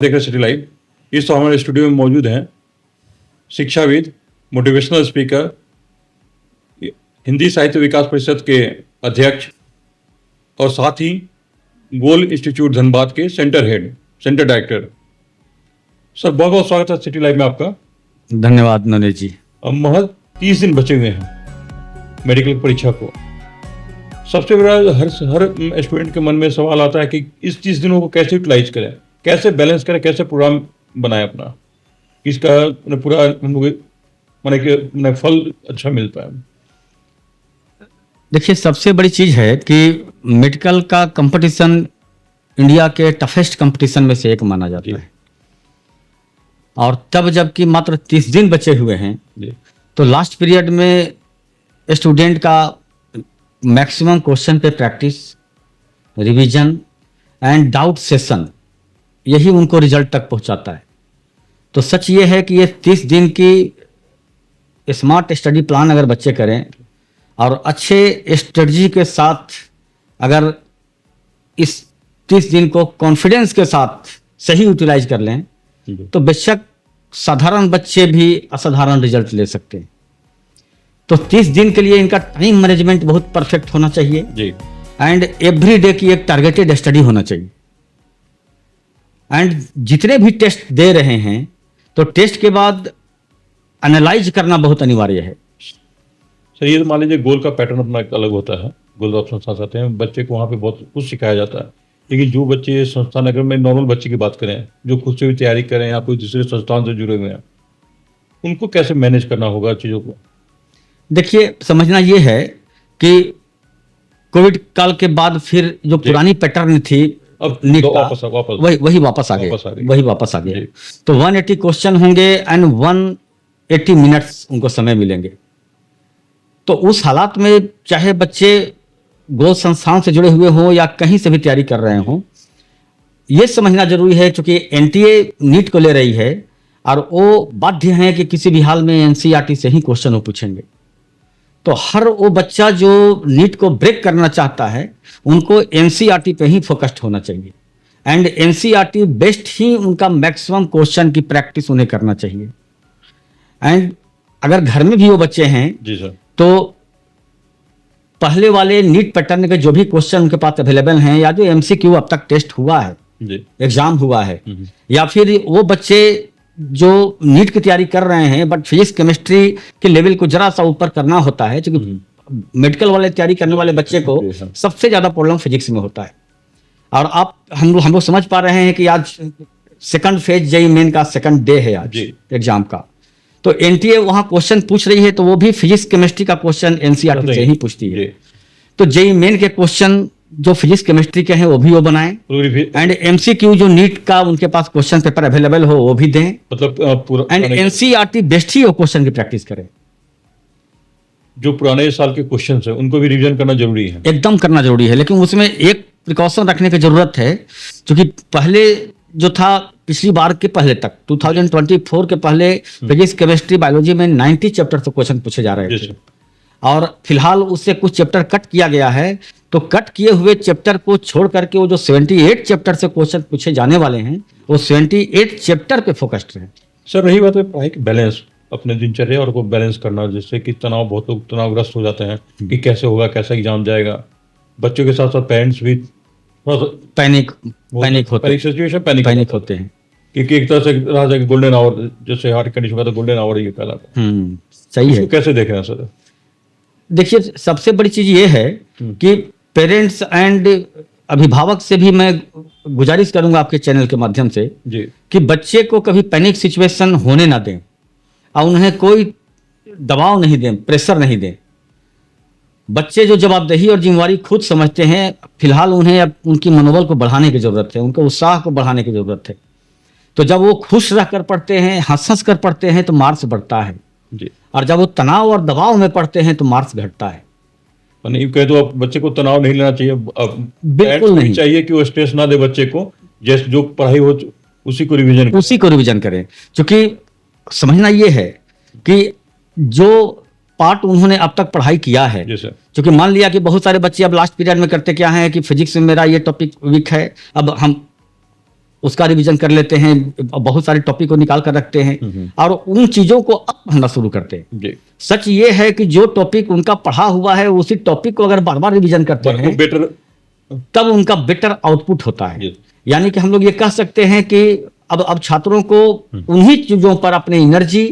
देख रहे city live. इस तो हमारे स्टूडियो में मौजूद हैं शिक्षाविद, मोटिवेशनल स्पीकर, हिंदी साहित्य विकास परिषद के अध्यक्ष और साथ ही गोल इंस्टीट्यूट धनबाद के सेंटर डायरेक्टर। सर बहुत बहुत स्वागत है सिटी लाइव में आपका। धन्यवाद नरेश जी। अब महज 30 दिन बचे हुए हैं मेडिकल परीक्षा को। सबसे बड़ा हर स्टूडेंट के मन में सवाल आता है कि इस 30 दिनों को कैसे यूटिलाइज करें, कैसे बैलेंस करें, कैसे प्रोग्राम बनाए अपना, इसका पूरा माने फल अच्छा मिल पाए। देखिए, सबसे बड़ी चीज है कि मेडिकल का कंपटीशन इंडिया के टफेस्ट कंपटीशन में से एक माना जाता है, और तब जबकि मात्र 30 दिन बचे हुए हैं तो लास्ट पीरियड में स्टूडेंट का मैक्सिमम क्वेश्चन पे practice, revision and doubt session, यही उनको रिजल्ट तक पहुंचाता है। तो सच ये है कि ये 30 दिन की स्मार्ट स्टडी प्लान अगर बच्चे करें और अच्छे स्ट्रेटजी के साथ अगर इस 30 दिन को कॉन्फिडेंस के साथ सही यूटिलाइज कर लें तो बेशक साधारण बच्चे भी असाधारण रिजल्ट ले सकते हैं। तो 30 दिन के लिए इनका टाइम मैनेजमेंट बहुत परफेक्ट होना चाहिए जी, एंड एवरी डे की एक टारगेटेड स्टडी होना चाहिए। एंड जितने भी टेस्ट दे रहे हैं तो टेस्ट के बाद एनालाइज करना बहुत अनिवार्य है। सर ये तो मान लीजिए गोल का पैटर्न अपना एक अलग होता है, गोल ऑफ संस्थान आते हैं, बच्चे को वहाँ पे बहुत कुछ सिखाया जाता है। लेकिन जो बच्चे संस्थान, अगर मैं नॉर्मल बच्चे की बात करें जो खुद से भी तैयारी करें या कोई दूसरे संस्थान से जुड़े हुए हैं, उनको कैसे मैनेज करना होगा चीज़ों को? देखिए, समझना ये है कि कोविड काल के बाद फिर जो पुरानी पैटर्न थी अब नीट तो का वही वापस आ गए। तो 180 क्वेश्चन होंगे एंड 180 मिनट्स उनको समय मिलेंगे। तो उस हालात में चाहे बच्चे गोल संस्थान से जुड़े हुए हों या कहीं से भी तैयारी कर रहे हों, ये समझना जरूरी है क्योंकि एनटीए नीट को ले रही है और वो बाध्य हैं कि किसी भी हाल में एनसीईआरटी से ही क्वेश्चन वो पूछेंगे। तो हर वो बच्चा जो नीट को ब्रेक करना चाहता है उनको एनसीईआरटी पे ही फोकस्ड होना चाहिए, एंड एनसीईआरटी बेस्ड ही उनका मैक्सिमम क्वेश्चन की प्रैक्टिस उन्हें करना चाहिए। एंड अगर घर में भी वो बच्चे हैं जी सर, तो पहले वाले नीट पैटर्न के जो भी क्वेश्चन उनके पास अवेलेबल हैं या जो एमसीक्यू अब तक टेस्ट हुआ है, एग्जाम हुआ है, या फिर वो बच्चे जो नीट की तैयारी कर रहे हैं बट फिजिक्स केमिस्ट्री के लेवल को जरा सा ऊपर करना होता है, क्योंकि मेडिकल वाले तैयारी करने वाले बच्चे को सबसे ज्यादा प्रॉब्लम फिजिक्स में होता है। और आप हम लोग समझ पा रहे हैं कि आज सेकंड फेज जेईई मेन का सेकंड डे है आज एग्जाम का, तो एनटीए वहां क्वेश्चन पूछ रही है तो वो भी फिजिक्स केमिस्ट्री का क्वेश्चन एनसीईआरटी से ही पूछती है। तो जेईई मेन के क्वेश्चन जो फिजिक्स केमिस्ट्री के हैं वो भी वो बनाएं, एंड एमसीक्यू जो नीट का उनके पास क्वेश्चन पेपर अवेलेबल हो वो भी दें, मतलब एंड एनसीईआरटी बेस्ड ही वो क्वेश्चन की प्रैक्टिस करें। जो पुराने साल के क्वेश्चन है उनको भी रिवीजन करना जरूरी है, एकदम करना जरूरी है। लेकिन उसमें एक प्रिकॉशन रखने की जरूरत है, क्योंकि पहले जो था पिछली बार के पहले तक 2024 के पहले फिजिक्स केमिस्ट्री बायोलॉजी में 90 चैप्टर से क्वेश्चन पूछे जा रहे थे, और फिलहाल उससे कुछ चैप्टर कट किया गया है। तो कट किए हुए चैप्टर को छोड़ करके वो जो 78 चैप्टर से क्वेश्चन पूछे जाने वाले हैं वो 78 चैप्टर पे फोकस्ड रहे। सर रही बात है पढ़ाई की बैलेंस, अपने दिनचर्या और को बैलेंस करना, जिससे कि तनाव, बहुत लोग तनावग्रस्त हो जाते हैं कि कैसे होगा, कैसा एग्जाम जाएगा। बच्चों के साथ साथ पेरेंट्स भी पैनिक होते हैं, क्योंकि एक तरह से रहा जाए गोल्डन आवर, जैसे हार्ट कंडीशन का तो गोल्डन आवर ये कहलाता है। सही है। कैसे देख रहे हैं सर? देखिए, सबसे बड़ी चीज ये है कि पेरेंट्स एंड अभिभावक से भी मैं गुजारिश करूंगा आपके चैनल के माध्यम से जी, कि बच्चे को कभी पैनिक सिचुएशन होने ना दें और उन्हें कोई दबाव नहीं दें, प्रेशर नहीं दें। बच्चे जो जवाबदेही और जिम्मेवारी खुद समझते हैं, फिलहाल उन्हें अब उनकी मनोबल को बढ़ाने की जरूरत है, उनके उत्साह को बढ़ाने की जरूरत है। तो जब वो खुश रहकर पढ़ते हैं, हंस कर पढ़ते हैं तो मार्क्स बढ़ता है जी, और जब वो तनाव और दबाव में पढ़ते हैं तो मार्क्स घटता है। नहीं कहे तो अब बच्चे को तनाव नहीं लेना चाहिए, बिल्कुल नहीं चाहिए कि वो स्ट्रेस ना दे बच्चे को, जैसे जो पढ़ाई हो उसी को रिवीजन करें। क्योंकि समझना ये है कि जो पार्ट उन्होंने अब तक पढ़ाई किया है, क्योंकि मान लिया कि बहुत सारे बच्चे अब लास्ट पीरियड में करते क्या है कि फिजिक्स में मेरा ये टॉपिक वीक है, अब हम उसका रिवीजन कर लेते हैं, बहुत सारे टॉपिक को निकाल कर रखते हैं और उन चीजों को अब पढ़ना शुरू करते हैं। जी। सच ये है कि जो टॉपिक उनका पढ़ा हुआ है उसी टॉपिक को अगर बार बार रिवीजन करते हैं बेटर, तब उनका बेटर आउटपुट होता है। Yes. यानी कि हम लोग ये कह सकते हैं कि अब छात्रों को उन्हीं चीजों पर अपने एनर्जी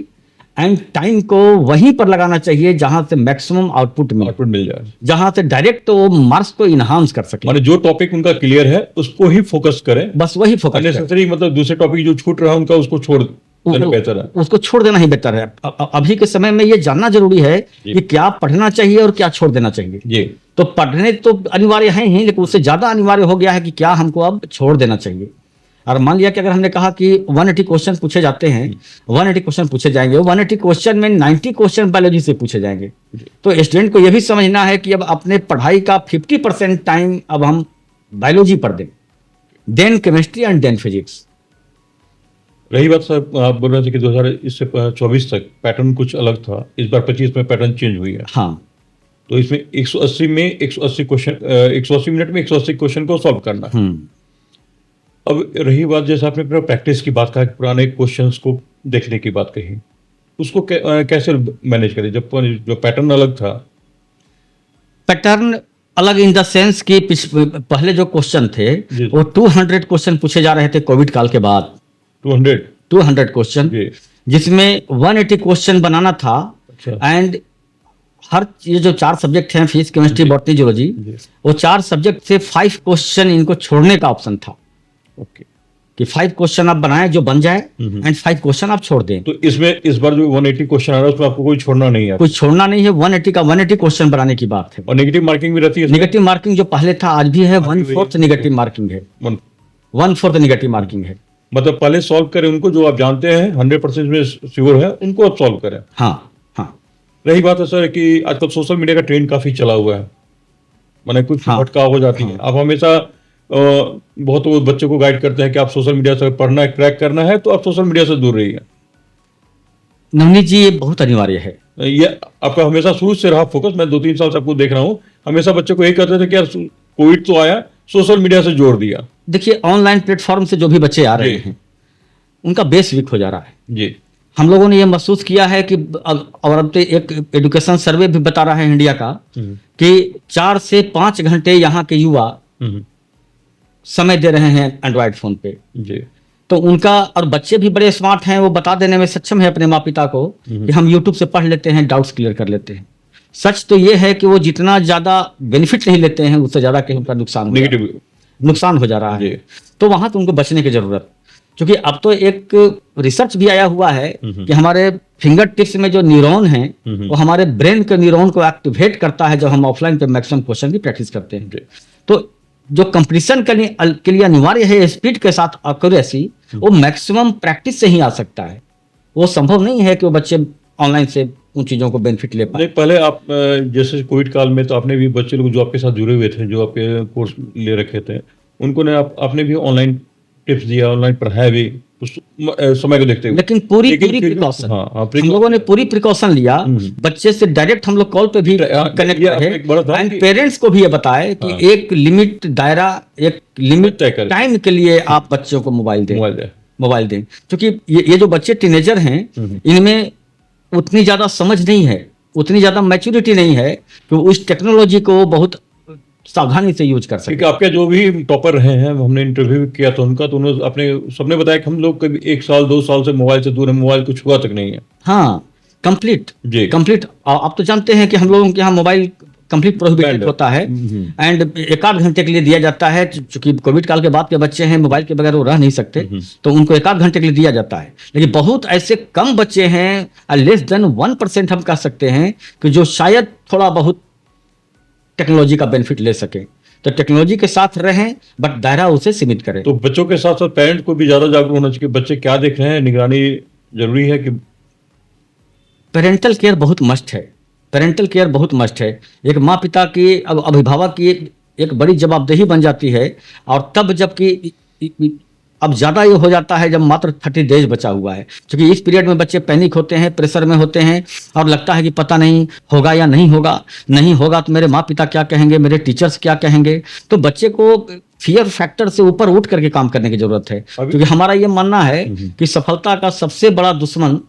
एंड टाइम को वहीं पर लगाना चाहिए जहां से मैक्सिमम आउटपुट मिल जाए, जहां से डायरेक्ट तो वो मार्क्स को इनहांस कर सके। माने जो टॉपिक उनका क्लियर है उसको ही फोकस करें, बस वही फोकस करें। अननेसेसरी मतलब दूसरे टॉपिक जो छूट रहा है उनका उसको छोड़ देना बेहतर है। उसको छोड़ देना ही बेहतर है। अभी के समय में ये जानना जरूरी है कि क्या पढ़ना चाहिए और क्या छोड़ देना चाहिए। जी। तो पढ़ने तो अनिवार्य है ही, लेकिन उससे ज्यादा अनिवार्य हो गया है कि क्या हमको अब छोड़ देना चाहिए। और मान लिया कि अगर हमने कहा कि 180 क्वेश्चन पूछे जाते हैं, 180 क्वेश्चन पूछे जाएंगे, 180 क्वेश्चन में 90 क्वेश्चन बायोलॉजी से पूछे जाएंगे, तो स्टूडेंट को यह भी समझना है कि अब अपने पढ़ाई का 50% टाइम अब हम बायोलॉजी पर दें, then chemistry and then physics. रही बात सर, आप बोल रहे थे कि 2024 तक पैटर्न कुछ अलग था, इस बार 25 में पैटर्न चेंज हुई है। हाँ, तो इसमें 180 में 180 क्वेश्चन, 180 मिनट में 180 क्वेश्चन को सॉल्व करना है। अब रही बात, जैसे आपने प्रैक्टिस की बात कहा, पुराने क्वेश्चंस को देखने की बात कही, उसको कैसे मैनेज करें जब जो पैटर्न अलग था? पैटर्न अलग इन द सेंस कि पहले जो क्वेश्चन थे जी। वो 200 क्वेश्चन पूछे जा रहे थे कोविड काल के बाद। 200 क्वेश्चन, जी। जिसमें 180 क्वेश्चन बनाना था। अच्छा। एंड हर ये जो 4 सब्जेक्ट हैं, फिजिक्स, केमिस्ट्री, बॉटनी, जूलॉजी, वो 4 सब्जेक्ट से 5 क्वेश्चन इनको छोड़ने का ऑप्शन था। ओके। कि 5 क्वेश्चन आप बनाएं जो बन जाए एंड 5 क्वेश्चन आप छोड़ दें। तो इसमें इस बार जो 180 क्वेश्चन आ रहा है उसमें आपको कोई छोड़ना नहीं है, कुछ छोड़ना नहीं है। 180 क्वेश्चन बनाने की बात है। और नेगेटिव मार्किंग भी रहती है। नेगेटिव मार्किंग जो पहले था आज भी है, 1/4 नेगेटिव मार्किंग है। 1/4 नेगेटिव मार्किंग है। मतलब पहले सॉल्व करें उनको जो आप जानते हैं 100% में श्योर है, उनको आप सॉल्व करें। हाँ हाँ। रही बात है सर कि आजकल सोशल मीडिया का ट्रेंड काफी चला हुआ है, माने कुछ भटकाव हो जाती है। आप हमेशा बहुत वो बच्चों को गाइड करते हैं कि आप सोशल मीडिया से पढ़ना है, क्रैक करना है तो आप सोशल मीडिया से दूर रहिए। नवनीत जी, ये बहुत अनिवार्य है। ये आपका हमेशा शुरू से रहा फोकस। मैं 2-3 साल से आपको देख रहा हूँ, हमेशा बच्चे को यही कहते थे कि यार कोविड तो आया, सोशल मीडिया से जोड़ दिया। देखिए, ऑनलाइन प्लेटफॉर्म से जो भी बच्चे आ रहे हैं उनका बेस वीक हो जा रहा है। जी। हम लोगों ने ये महसूस किया है कि और अब तो एक एजुकेशन सर्वे भी बता रहा है इंडिया का कि 4 से 5 घंटे यहाँ के युवा समय दे रहे हैं एंड्रॉयड फोन पे। जी। तो उनका, और बच्चे भी बड़े स्मार्ट हैं, वो बता देने में सक्षम है अपने माँ पिता को कि हम यूट्यूब से पढ़ लेते हैं, डाउट्स क्लियर कर लेते हैं। सच तो ये है कि वो जितना ज्यादा बेनिफिट नहीं लेते हैं उससे ज्यादा कहीं उनका नुकसान हो जा रहा है। तो वहां तो उनको बचने की जरूरत, क्योंकि अब तो एक रिसर्च भी आया हुआ है कि हमारे फिंगर टिप्स में जो न्यूरॉन है वो हमारे ब्रेन के न्यूरॉन को एक्टिवेट करता है जब हम ऑफलाइन पे मैक्सिमम क्वेश्चन की प्रैक्टिस करते हैं। तो जो कंपटीशन के लिए अनिवार्य है स्पीड के साथ एक्यूरेसी, वो मैक्सिमम प्रैक्टिस से ही आ सकता है। वो संभव नहीं है कि वो बच्चे ऑनलाइन से उन चीजों को बेनिफिट ले पाए। पहले आप जैसे कोविड काल में तो आपने भी बच्चे लोग जो आपके साथ जुड़े हुए थे, जो आपके कोर्स ले रखे थे, उनको ने आपने भी ऑनलाइन टिप्स दिया, ऑनलाइन पढ़ाया भी उस समय को देखते हुए। लेकिन पूरी प्रिकॉशन, हम लोगों ने पूरी प्रिकॉशन लिया। बच्चे से डायरेक्ट हम लोग कॉल पे भी कनेक्ट रहे एंड पेरेंट्स को भी ये बताए कि एक लिमिट दायरा, एक लिमिट टाइम के लिए आप बच्चों को मोबाइल दें। क्योंकि ये जो बच्चे टीनेजर हैं, इनमें उतनी ज्यादा समझ नहीं है, उतनी ज्यादा मैच्योरिटी नहीं है कि उस टेक्नोलॉजी को बहुत सावधानी से यूज कर सके। क्योंकि आपके जो भी टॉपर रहे हैं, हमने इंटरव्यू किया था उनका, तो उन्होंने अपने सबने बताया कि हम लोग कभी 1 साल 2 साल से मोबाइल से दूर है, मोबाइल कुछ हुआ तक नहीं है। हाँ, कंप्लीट। आप तो जानते हैं कि हम लोगों के यहाँ मोबाइल कंप्लीट प्रोहिबिटेड होता है एंड 1-8 घंटे के लिए दिया जाता है। चूंकि कोविड काल के बाद के बच्चे हैं, मोबाइल के बगैर वो रह नहीं सकते, तो उनको 1-8 घंटे के लिए दिया जाता है। लेकिन बहुत ऐसे कम बच्चे हैं, लेस देन 1% हम कह सकते हैं, कि जो शायद थोड़ा बहुत टेक्नोलॉजी का बेनिफिट ले सके। तो टेक्नोलॉजी के साथ रहें, बट दायरा उसे सीमित करें। तो बच्चों के साथ साथ पेरेंट्स को भी ज्यादा जागरूक होना चाहिए। बच्चे क्या देख रहे हैं, निगरानी जरूरी है कि पेरेंटल केयर बहुत मस्ट है। पेरेंटल केयर बहुत मस्ट है। एक माँ पिता की, अभिभावक की एक बड़ी जवाबदेही बन जाती है। और तब जबकि अब ज़्यादा ये हो जाता है जब मात्र 30 डेज बचा हुआ है, क्योंकि इस पीरियड में बच्चे पैनिक होते हैं, प्रेशर में होते हैं और लगता है कि पता नहीं होगा या नहीं होगा, नहीं होगा तो मेरे माँ पिता क्या कहेंगे, मेरे टीचर्स क्या कहेंगे। तो बच्चे को फियर फैक्टर से ऊपर उठ करके काम करने की जरूरत है, क्योंकि हमारा ये मानना है कि सफलता का सबसे बड़ा दुश्मन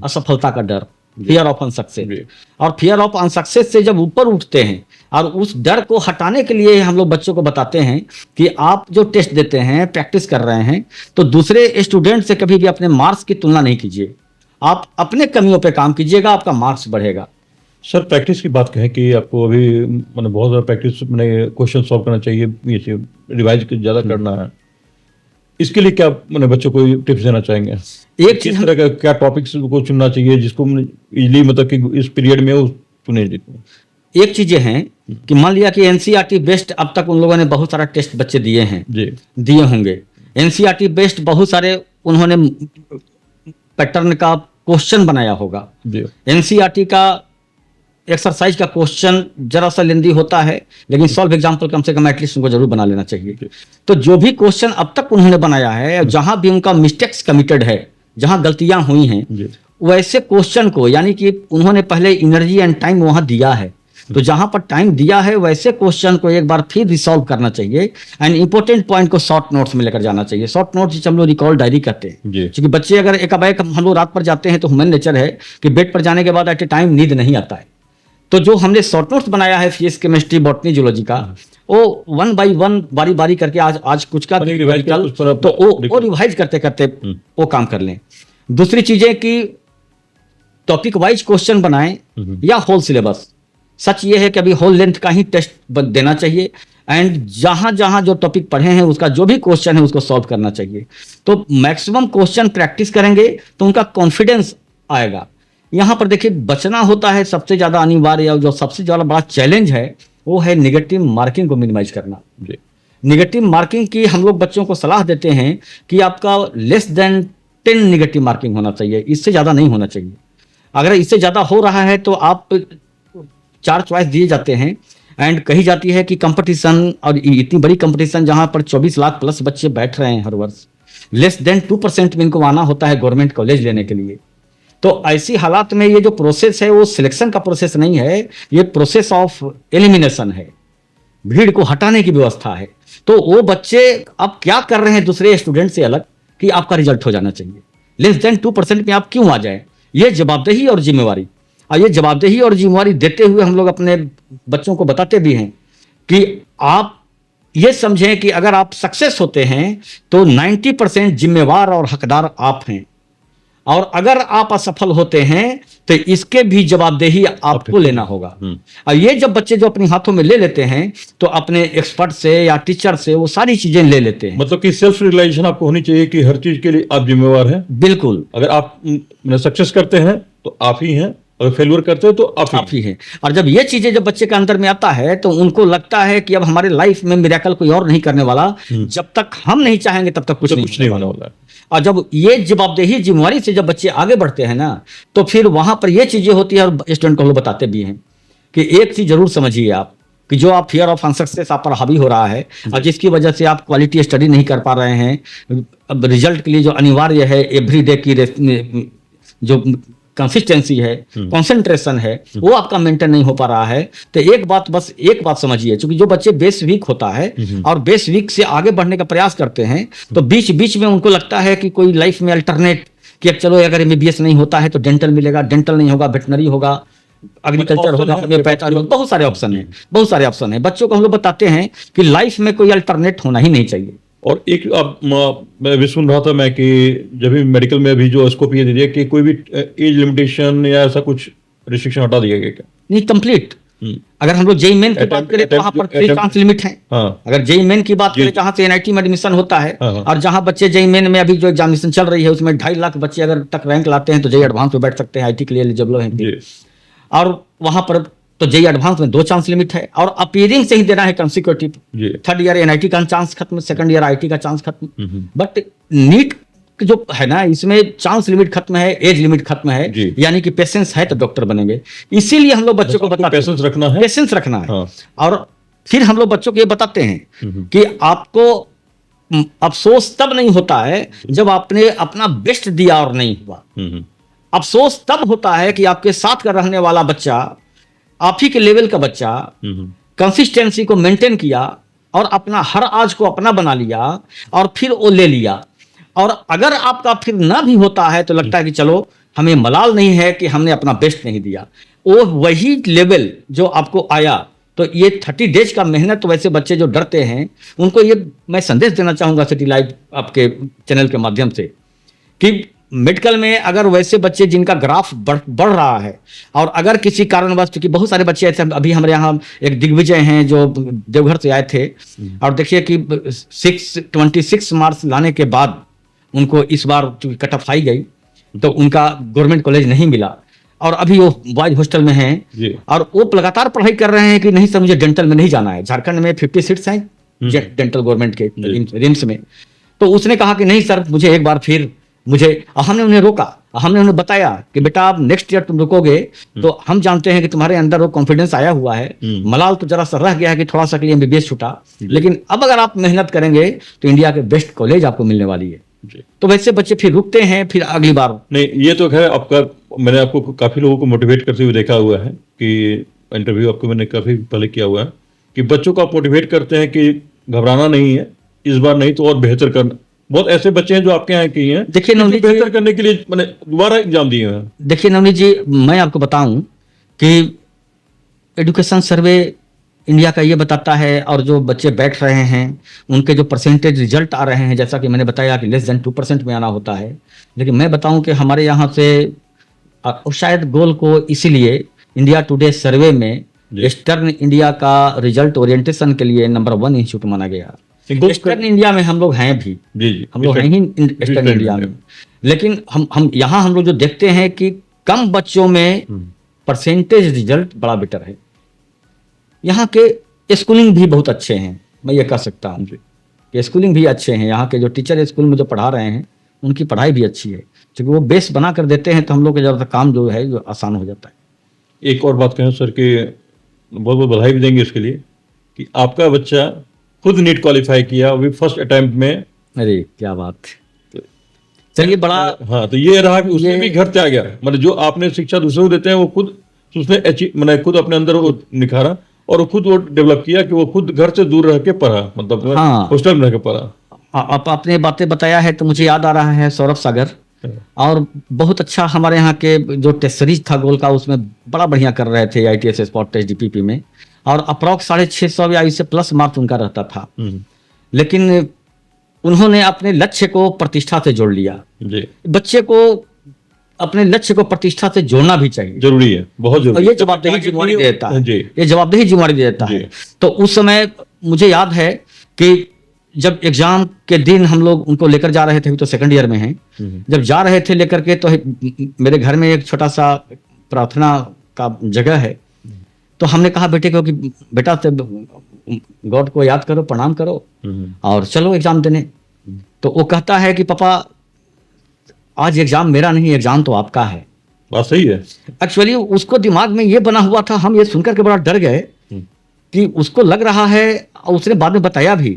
असफलता का डर, फियर ऑफ अनसक्सेस। और फियर ऑफ अनसक्सेस से जब ऊपर उठते हैं और उस डर को हटाने के लिए हम लोग बच्चों को बताते हैं कि आप जो टेस्ट देते हैं, प्रैक्टिस कर रहे हैं, तो दूसरे स्टूडेंट से कभी भी अपने मार्क्स की तुलना नहीं कीजिए, आप अपने कमियों पे काम कीजिएगा, आपका मार्क्स बढ़ेगा। सर प्रैक्टिस की बात कहें कि आपको अभी मैंने बहुत ज़्यादा प्रैक्टिस मैंने क्वेश्चन सॉल्व करना चाहिए, ये रिवाइज ज़्यादा करना है, इसके लिए क्या मैंने बच्चों को टिप्स देना चाहेंगे? एक किस तरह का क्या टॉपिक्स को चुनना चाहिए जिसको इजीली मतलब कि इस पीरियड में वो चुने? एक चीजें हैं कि मान लिया कि एनसीईआरटी बेस्ड अब तक उन लोगों ने बहुत सारा टेस्ट बच्चे दिए हैं, दिए होंगे। एनसीईआरटी बेस्ड बहुत सारे उन्होंने पैटर्न का क्वेश्चन बनाया होगा। एनसीईआरटी का एक्सरसाइज का क्वेश्चन जरा सा लेंदी होता है, लेकिन सॉल्व एग्जाम्पल कम से कम एटलीस्ट उनको जरूर बना लेना चाहिए। तो जो भी क्वेश्चन अब तक उन्होंने बनाया है, जहां भी उनका मिस्टेक्स कमिटेड है, जहां गलतियां हुई हैं, वैसे क्वेश्चन को, यानी कि उन्होंने पहले एनर्जी एंड टाइम वहां दिया है, तो जहां पर टाइम दिया है वैसे क्वेश्चन को एक बार फिर रिसॉल्व करना चाहिए एंड इंपॉर्टेंट पॉइंट को शॉर्ट नोट्स में लेकर जाना चाहिए। शॉर्ट नोट्स जिसे हम लोग रिकॉल डायरी कहते हैं, क्योंकि बच्चे अगर एक हम लोग रात पर जाते हैं तो ह्यूमन नेचर है कि बेड पर जाने के बाद एट ए टाइम नींद नहीं आता है। तो जो हमने शॉर्ट नोट्स बनाया है फिजिक्स, केमिस्ट्री, बॉटनी, जूलॉजी का, वो 1 बाय 1 बारी बारी करके आज कुछ का तो वो रिवाइज करते करते वो काम कर लें। दूसरी चीजें कि टॉपिक वाइज क्वेश्चन बनाएं या होल सिलेबस। सच ये है कि अभी होल लेंथ का ही टेस्ट देना चाहिए एंड जहां जहां जो टॉपिक पढ़े हैं उसका जो भी क्वेश्चन है उसको सॉल्व करना चाहिए। तो मैक्सिमम क्वेश्चन प्रैक्टिस करेंगे तो उनका कॉन्फिडेंस आएगा। यहाँ पर देखिए बचना होता है सबसे ज्यादा अनिवार्य, और जो सबसे ज्यादा बड़ा चैलेंज है वो है निगेटिव मार्किंग को मिनिमाइज करना। निगेटिव मार्किंग की हम लोग बच्चों को सलाह देते हैं कि आपका लेस देन 10 निगेटिव मार्किंग होना चाहिए, इससे ज्यादा नहीं होना चाहिए। अगर इससे ज्यादा हो रहा है तो आप 4 चॉइस दिए जाते हैं एंड कही जाती है कि कंपटीशन, और इतनी बड़ी कंपटीशन जहां पर 24 लाख प्लस बच्चे बैठ रहे हैं हर वर्ष, लेस देन 2% में इनको आना होता है गवर्नमेंट कॉलेज लेने के लिए। तो ऐसी हालात में ये जो प्रोसेस है वो सिलेक्शन का प्रोसेस नहीं है, ये प्रोसेस ऑफ एलिमिनेशन है, भीड़ को हटाने की व्यवस्था है। तो वो बच्चे अब क्या कर रहे हैं दूसरे स्टूडेंट से अलग कि आपका रिजल्ट हो जाना चाहिए, लेस देन 2% में आप क्यों आ जाए। ये जवाबदेही और जिम्मेवारी, और ये जवाबदेही और जिम्मेवारी देते हुए हम लोग अपने बच्चों को बताते भी हैं कि आप ये समझें कि अगर आप सक्सेस होते हैं तो 90% जिम्मेवार और हकदार आप हैं, और अगर आप असफल होते हैं तो इसके भी जवाबदेही आपको लेना होगा। और ये जब बच्चे जो अपने हाथों में ले लेते हैं तो अपने एक्सपर्ट से या टीचर से वो सारी चीजें ले लेते हैं। मतलब कि सेल्फ रियलाइजेशन आपको होनी चाहिए कि हर चीज के लिए आप जिम्मेवार हैं। बिल्कुल, अगर आप सक्सेस करते हैं तो आप ही हैं, अगर फेलियर करते हो तो आप ही हैं। और जब ये चीजें जब बच्चे के अंदर में आता है तो उनको लगता है कि अब हमारे लाइफ में मिरेकल कोई और नहीं करने वाला, जब तक हम नहीं चाहेंगे तब तक कुछ नहीं होने वाला। और जब ये जवाबदेही जिम्मेवारी से जब बच्चे आगे बढ़ते हैं ना, तो फिर वहां पर ये चीजें होती है, और स्टूडेंट को हम लोग बताते भी हैं कि एक चीज जरूर समझिए आप कि जो आप फियर ऑफ अनसक्सेस आप पर हावी हो रहा है और जिसकी वजह से आप क्वालिटी स्टडी नहीं कर पा रहे हैं, अब रिजल्ट के लिए जो अनिवार्य है एवरीडे की जो कंसिस्टेंसी है, कंसंट्रेशन है, वो आपका मेंटेन नहीं हो पा रहा है। तो एक बात समझिए, क्योंकि जो बच्चे बेस वीक होता है और बेस वीक से आगे बढ़ने का प्रयास करते हैं तो बीच बीच में उनको लगता है कि कोई लाइफ में अल्टरनेट, कि अब चलो अगर MBBS नहीं होता है तो डेंटल मिलेगा, डेंटल नहीं होगा वेटनरी होगा, एग्रीकल्चर होगा, होम्योपैथी होगा, बहुत सारे ऑप्शन है। बच्चों को हम लोग बताते हैं कि लाइफ में कोई अल्टरनेट होना ही नहीं चाहिए। और एक अब मैं भी सुन रहा था मैं कि जब भी मेडिकल में अभी जो स्कोप ये दे दिया कि कोई भी एज लिमिटेशन या ऐसा कुछ रिस्ट्रिक्शन हटा दिया गया क्या? नहीं, कंप्लीट। अगर हम लोग जेई मेन की बात करें तो वहां पर 3 चांस लिमिट है। अगर जेई मेन की बात करें जहां से NIT में एडमिशन होता है, और जहां बच्चे जेई मेन में अभी जो एग्जामिनेशन चल रही है उसमें 2.5 लाख बच्चे अगर तक रैंक लाते हैं तो जेई एडवांस में बैठ सकते हैं, IT के लिए एलिजिबल हैं। और वहां पर तो जेई एडवांस में 2 चांस लिमिट है, और अपीयरिंग से ही देना है कंसिक्यूटिव। 3rd ईयर NIT का चांस खत्म, 2nd ईयर IT का चांस खत्म। बट नीट जो है ना, इसमें चांस लिमिट खत्म है, एज लिमिट खत्म है, यानी कि पेशेंस है तो डॉक्टर बनेंगे। इसीलिए हम लोग बच्चों को बताते हैं पेशेंस रखना है। और फिर हम लोग बच्चों को ये बताते हैं कि आपको अफसोस तब नहीं होता है जब आपने अपना बेस्ट दिया और नहीं हुआ। अफसोस तब होता है कि आपके साथ का रहने वाला बच्चा, आप ही के लेवल का बच्चा, कंसिस्टेंसी को मेंटेन किया और अपना हर आज को अपना बना लिया और फिर वो ले लिया। और अगर आपका फिर ना भी होता है तो लगता है कि चलो हमें मलाल नहीं है कि हमने अपना बेस्ट नहीं दिया। वो वही लेवल जो आपको आया, तो ये 30 डेज का मेहनत, तो वैसे बच्चे जो डरते हैं उनको ये मैं संदेश देना चाहूँगा सिटी लाइव आपके चैनल के माध्यम से कि मेडिकल में अगर वैसे बच्चे जिनका ग्राफ बढ़ रहा है, और अगर किसी कारणवश, क्योंकि बहुत सारे बच्चे ऐसे, अभी हमारे यहाँ एक दिग्विजय हैं जो देवघर से आए थे, और देखिए कि 26 मार्क्स लाने के बाद उनको इस बार चूंकि कट ऑफ आई गई तो उनका गवर्नमेंट कॉलेज नहीं मिला, और अभी वो बॉयज हॉस्टल में हैं और वो लगातार पढ़ाई कर रहे हैं कि नहीं सर मुझे डेंटल में नहीं जाना है। झारखंड में 50 सीट्स हैं डेंटल गवर्नमेंट के रिम्स में। तो उसने कहा कि नहीं सर मुझे एक बार फिर हमने उन्हें रोका, हमने उन्हें बताया कि बेटा आप नेक्स्ट ईयर तुम रुकोगे तो हम जानते हैं कि तुम्हारे अंदर वो कॉन्फिडेंस आया हुआ है, मलाल तो जरा सा रह गया है कि थोड़ा सा के लिए MBBS छूटा, लेकिन अब अगर आप मेहनत करेंगे तो इंडिया के बेस्ट कॉलेज आपको मिलने वाली है। तो वैसे बच्चे फिर रुकते हैं, फिर अगली बार नहीं। ये तो खैर आपका, मैंने आपको काफी लोगों को मोटिवेट करते हुए देखा हुआ है कि इंटरव्यू आपको मैंने काफी पहले किया हुआ है कि बच्चों को आप मोटिवेट करते हैं कि घबराना नहीं है, इस बार नहीं तो और बेहतर करना। बहुत ऐसे बच्चे हैं जो आपके यहाँ की हैं, देखिए नवनीत जी, बेहतर करने के लिए मैंने दोबारा एग्जाम दिए हैं। देखिए नवनीत जी, मैं आपको बताऊं कि एजुकेशन सर्वे इंडिया का ये बताता है, और जो बच्चे बैठ रहे हैं उनके जो परसेंटेज रिजल्ट आ रहे हैं, जैसा कि मैंने बताया कि लेस देन 2% में आना होता है, लेकिन मैं बताऊं कि हमारे यहाँ से शायद गोल को इसीलिए इंडिया टुडे सर्वे में ईस्टर्न इंडिया का रिजल्ट ओरिएंटेशन के लिए नंबर 1 इंस्टीट्यूट माना गया। ईस्टर्न इंडिया में हम लोग हैं भी, हम लोग हैं ही ईस्टर्न इंडिया में, लेकिन हम यहाँ हम लोग जो देखते हैं कि कम बच्चों में परसेंटेज रिजल्ट बड़ा बेटर है। यहाँ के स्कूलिंग भी बहुत अच्छे हैं, मैं ये कह सकता हूँ कि स्कूलिंग भी अच्छे हैं। यहाँ के जो टीचर स्कूल में जो पढ़ा रहे हैं उनकी पढ़ाई भी अच्छी है, क्योंकि वो बेस बना कर देते हैं तो हम लोग का ज़्यादातर काम जो है जो आसान हो जाता है। एक और बात कहें सर कि बहुत बहुत बधाई भी देंगे इसके लिए कि आपका बच्चा खुद नीट क्वालिफाई किया अभी फर्स्ट अटेम्प्ट में। अरे क्या बात, चलिए बड़ा। हाँ, तो ये रहा कि उसने भी घर त्याग गया, मतलब जो आपने शिक्षा दूसरों को देते हैं वो खुद उसने मैंने खुद अपने अंदर वो निखारा और वो खुद वो डेवलप किया कि वो खुद घर से दूर रह के पढ़ा, मतलब हॉस्टल में रह के पढ़ा। आप आपने बातें बताया है तो मुझे याद आ रहा है सौरभ सागर, और बहुत अच्छा हमारे यहाँ के जो टेस्ट सीरीज था गोल का उसमें बड़ा बढ़िया कर रहे थे ITS स्पॉट टेस्ट DPP में, और अप्रॉक्स 650 या इससे प्लस मार्क्स उनका रहता था, लेकिन उन्होंने अपने लक्ष्य को प्रतिष्ठा से जोड़ लिया। बच्चे को अपने लक्ष्य को प्रतिष्ठा से जोड़ना भी चाहिए, जरूरी है, बहुत जरूरी। ये जवाबदेही जिम्मेदारी देता है, ये जवाबदेही जिम्मेदारी देता है। तो उस समय मुझे याद है कि जब एग्जाम के दिन हम लोग उनको लेकर जा रहे थे, अभी तो सेकंड ईयर में हैं, जब जा रहे थे लेकर के, तो मेरे घर में एक छोटा सा प्रार्थना का जगह है, तो हमने कहा बेटे को कि बेटा गॉड को याद करो, प्रणाम करो और चलो एग्जाम देने। तो वो कहता है कि पापा आज एग्जाम मेरा नहीं, एग्जाम तो आपका है। बात सही है। एक्चुअली उसको दिमाग में ये बना हुआ था, हम ये सुनकर के बड़ा डर गए कि उसको लग रहा है, और उसने बाद में बताया भी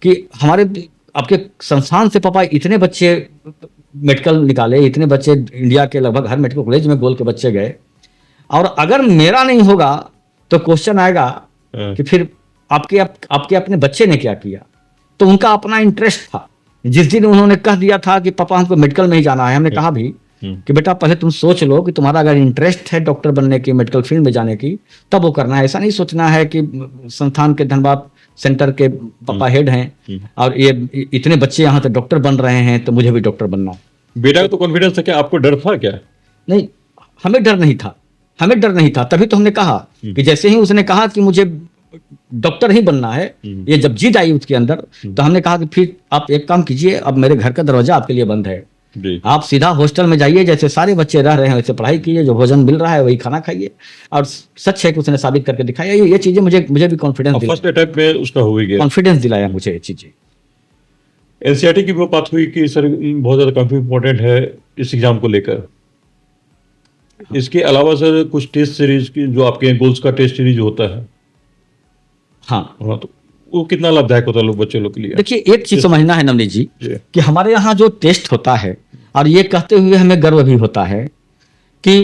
कि हमारे आपके संस्थान से पापा इतने बच्चे मेडिकल निकाले, इतने बच्चे इंडिया के लगभग हर मेडिकल कॉलेज में गोल के बच्चे गए, और अगर मेरा नहीं होगा तो क्वेश्चन आएगा कि फिर आपके अपने बच्चे ने क्या किया। तो उनका अपना इंटरेस्ट था। जिस दिन उन्होंने कह दिया था कि पापा हमको मेडिकल में ही जाना है, हमने कहा भी कि बेटा पहले तुम सोच लो कि तुम्हारा अगर इंटरेस्ट है डॉक्टर बनने की, मेडिकल फील्ड में जाने की, तब वो करना है। ऐसा नहीं सोचना है कि संस्थान के धनबाद सेंटर के पापा हेड हैं और ये इतने बच्चे यहाँ से डॉक्टर बन रहे हैं तो मुझे भी डॉक्टर बनना है। बेटा को तो कॉन्फिडेंस था, क्या आपको डर था क्या? नहीं, हमें डर नहीं था, हमें डर नहीं था। तभी तो हमने कहा कि जैसे ही उसने कहा कि मुझे डॉक्टर ही बनना है, ये जब जीत आई उसके अंदर, तो हमने कहा कि फिर आप एक काम कीजिए, अब मेरे घर का दरवाजा आपके लिए बंद है, आप सीधा हॉस्टल में जाइए, जैसे सारे बच्चे रह रहे हैं वैसे पढ़ाई कीजिए, जो भोजन मिल रहा है वही खाना खाइए। और सच है कि उसने साबित करके दिखाया। ये चीजें मुझे भी कॉन्फिडेंस दिलाया, फर्स्ट अटैम्प्ट में उसका हो गया, कॉन्फिडेंस दिलाया मुझे ये चीजें। एनसीईआरटी की वो बात हुई कि सर बहुत ज्यादा काफी इंपॉर्टेंट है इस एग्जाम को लेकर। इसके अलावा सर कुछ टेस्ट सीरीज की जो आपके गोल्स का टेस्ट सीरीज होता है, हाँ तो वो कितना लाभदायक होता है लोग बच्चे लोग के लिए? देखिए, एक चीज समझना है नवनीत जी जी। कि हमारे यहाँ जो टेस्ट होता है, और ये कहते हुए हमें गर्व भी होता है कि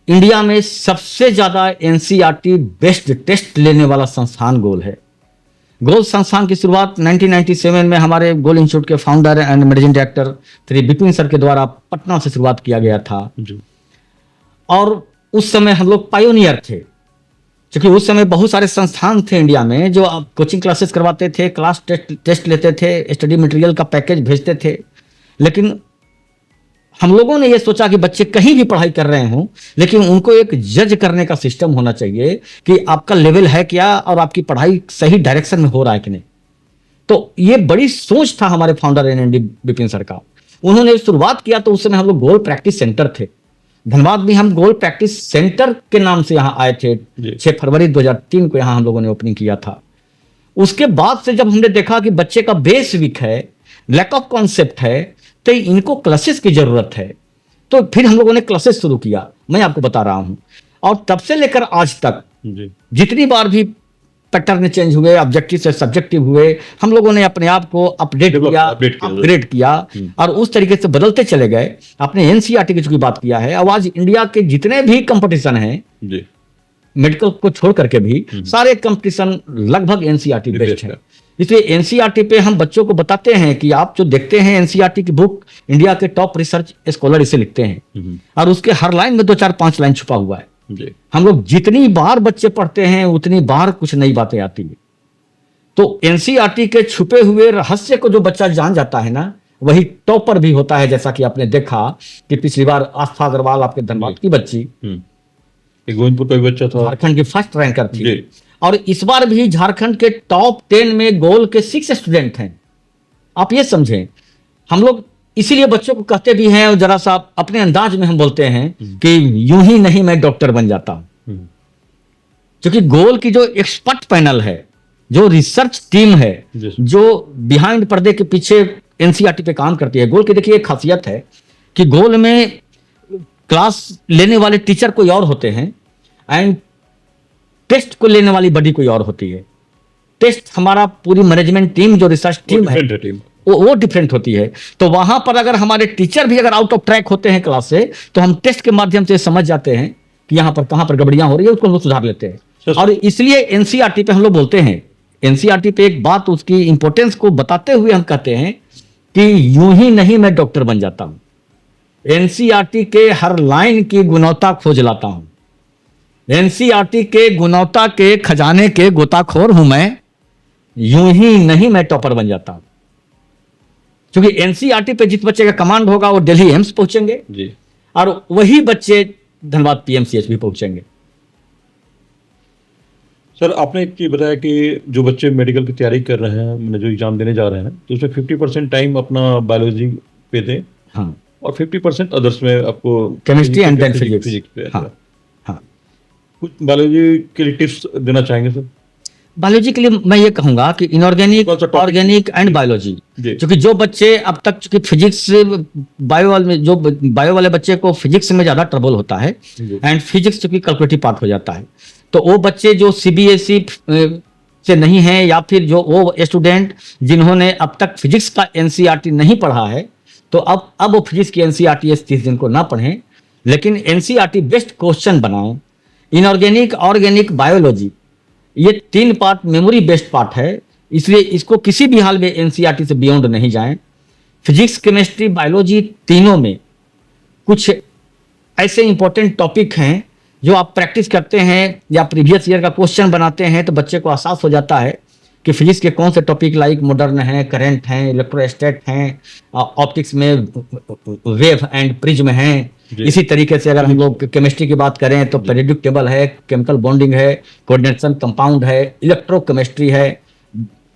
इंडिया में सबसे ज्यादा एनसीईआरटी बेस्ड टेस्ट लेने वाला संस्थान गोल है। गोल संस्थान की शुरुआत 1997 में हमारे गोल इंस्टीट्यूट के founder and managing director Shri Vipin sir के द्वारा पटना से शुरुआत किया गया था। जी। और उस समय हम लोग पायोनियर थे, क्योंकि उस समय बहुत सारे संस्थान थे इंडिया में जो कोचिंग क्लासेस करवाते थे, क्लास टेस्ट लेते थे, स्टडी मटेरियल का पैकेज भेजते थे। लेकिन हम लोगों ने ये सोचा कि बच्चे कहीं भी पढ़ाई कर रहे हों, लेकिन उनको एक जज करने का सिस्टम होना चाहिए कि आपका लेवल है क्या और आपकी पढ़ाई सही डायरेक्शन में हो रहा है कि नहीं। तो ये बड़ी सोच था हमारे फाउंडर एनएनडी विपिन सर का। उन्होंने शुरुआत किया तो उस समय हम लोग गोल प्रैक्टिस सेंटर थे। धनबाद में हम गोल प्रैक्टिस सेंटर के नाम से यहाँ आए थे। 6 फरवरी 2003 को यहाँ हम लोगों ने ओपनिंग किया था। उसके बाद से जब हमने देखा कि बच्चे का बेस वीक है, लैक ऑफ कॉन्सेप्ट है, तो इनको क्लासेस की जरूरत है, तो फिर हम लोगों ने क्लासेस शुरू किया। मैं आपको बता रहा हूं, और तब से लेकर आज तक जी। जितनी बार भी पैटर्न चेंज हुए, ऑब्जेक्टिव से सब्जेक्टिव हुए, हम लोगों ने अपने आप को अपडेट किया, अपग्रेड किया और उस तरीके से बदलते चले गए। आपने एनसीईआरटी की चूंकि बात किया है, अब आज इंडिया के जितने भी कंपटीशन हैं जी। मेडिकल को छोड़ करके भी सारे कंपटीशन लगभग एनसीईआरटी बेस्ड है। इसलिए एनसीईआरटी पे हम बच्चों को बताते हैं कि आप जो देखते हैं एनसीईआरटी की बुक, इंडिया के टॉप रिसर्च स्कॉलर इसे लिखते हैं और उसके हर लाइन में 2-4-5 लाइन छुपा हुआ है। जी। हम लोग जितनी बार बच्चे पढ़ते हैं उतनी बार कुछ नई बातें आती है। तो एनसीईआरटी के छुपे हुए रहस्य को जो बच्चा जान जाता है ना, वही टॉपर भी होता है। जैसा कि आपने देखा कि पिछली बार आस्था अग्रवाल आपके धनबाद की बच्ची, एक गोविंदपुर का भी बच्चा था, झारखंड की फर्स्ट रैंकर थी। जी। और इस बार भी झारखंड के टॉप 10 में गोल के 6 स्टूडेंट हैं। आप ये समझें, हम लोग इसीलिए बच्चों को कहते भी हैं, और जरा सा अपने अंदाज में हम बोलते हैं कि यूं ही नहीं मैं डॉक्टर बन जाता हूं। क्योंकि गोल की जो एक्सपर्ट पैनल है, जो रिसर्च टीम है, जी। जो बिहाइंड पर्दे के पीछे एनसीईआरटी पे काम करती है, गोल की देखिए एक खासियत है कि गोल में क्लास लेने वाले टीचर कोई और होते हैं एंड टेस्ट को लेने वाली बॉडी कोई और होती है। टेस्ट हमारा पूरी मैनेजमेंट टीम जो रिसर्च टीम है वो डिफरेंट होती है। तो वहां पर अगर हमारे टीचर भी अगर आउट ऑफ ट्रैक होते हैं क्लास से, तो हम टेस्ट के माध्यम से समझ जाते हैं कि यहाँ पर कहाँ पर गड़बड़ियां हो रही है, उसको हम लोग सुधार लेते हैं। और इसलिए एनसीईआरटी पे हम लोग बोलते हैं, एनसीईआरटी पे एक बात उसकी इंपॉर्टेंस को बताते हुए हम कहते हैं कि यूं ही नहीं मैं डॉक्टर बन जाता हूं, एनसीईआरटी के हर लाइन की गुणवत्ता खोज लाता हूं। एनसीईआरटी के गुणवत्ता के खजाने के गोताखोर हूं मैं, यूं ही नहीं मैं टॉपर बन जाता हूं। क्योंकि एनसीईआरटी पे जिस बच्चे का कमांड होगा वो दिल्ली एम्स पहुंचेंगे जी। और वही बच्चे धनबाद पीएमसीएच भी पहुंचेंगे। सर, आपने एक चीज बताया कि जो बच्चे मेडिकल की तैयारी कर रहे हैं, जो एग्जाम देने जा रहे हैं, तो उसमें 50% टाइम अपना बायोलॉजी पे दें, हाँ, और 50% अदर्स में आपको केमिस्ट्री एंड देन फिजिक्स पे। हाँ, हाँ। कुछ बायोलॉजी के लिए टिप्स देना चाहेंगे सर? बायोलॉजी के लिए मैं ये कहूंगा कि इनऑर्गेनिक, कौन सा topic? Organic and biology. जी। क्योंकि जो बच्चे अब तक, चूंकि फिजिक्स बायो वाले बच्चे को फिजिक्स में ज्यादा ट्रबल होता है जी। एंड फिजिक्स चूंकि कैलकुलेटिव पार्ट हो जाता है, तो वो बच्चे जो सीबीएसई से नहीं है या फिर जो वो स्टूडेंट जिन्होंने अब तक फिजिक्स का एनसीईआरटी नहीं पढ़ा है, तो अब वो फिजिक्स की एनसीईआरटी 30 दिन को ना पढ़ें, लेकिन एनसीईआरटी बेस्ट क्वेश्चन बनाएं। इनऑर्गेनिक, ऑर्गेनिक, बायोलॉजी, ये 3 पार्ट मेमोरी बेस्ड पार्ट है, इसलिए इसको किसी भी हाल में एनसीईआरटी से बियॉन्ड नहीं जाएं। फिजिक्स, केमिस्ट्री, बायोलॉजी तीनों में कुछ ऐसे इंपॉर्टेंट टॉपिक हैं जो आप प्रैक्टिस करते हैं या प्रीवियस ईयर का क्वेश्चन बनाते हैं, तो बच्चे को एहसास हो जाता है कि फिजिक्स के कौन से टॉपिक लाइक मॉडर्न हैं, करंट हैं, इलेक्ट्रोस्टैट हैं, ऑप्टिक्स में वेव एंड प्रिज्म हैं। इसी तरीके से अगर हम लोग केमिस्ट्री की बात करें तो पेरियोडिक टेबल है, केमिकल बॉन्डिंग है, कोऑर्डिनेशन कंपाउंड है, इलेक्ट्रोकेमिस्ट्री है,